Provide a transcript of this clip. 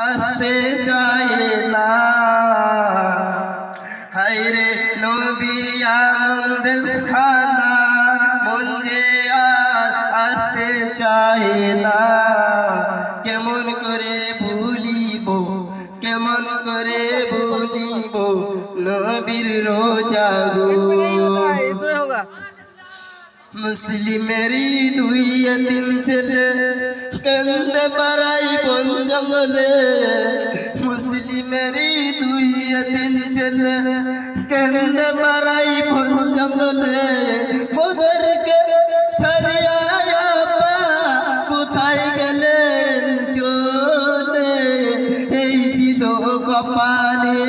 আসতে চায় না। হায়রে নবী আমন দেশখানা মন যে আর আসতে চায় না। কেমন করে ভুলিব, কেমন করে ভুলিব নবীর রোজা গো। মুসলিমেরই দুই তিন ছেলে কান্দে বাড়াই বন জঙ্গলে। মুসলিমেরই দুই তিন ছেলে কান্দে বাড়াই বন জঙ্গলে। ওদেরকে ছাড়িয়া আপা কোথায় গেলেন চলে। এই ছিল কপালে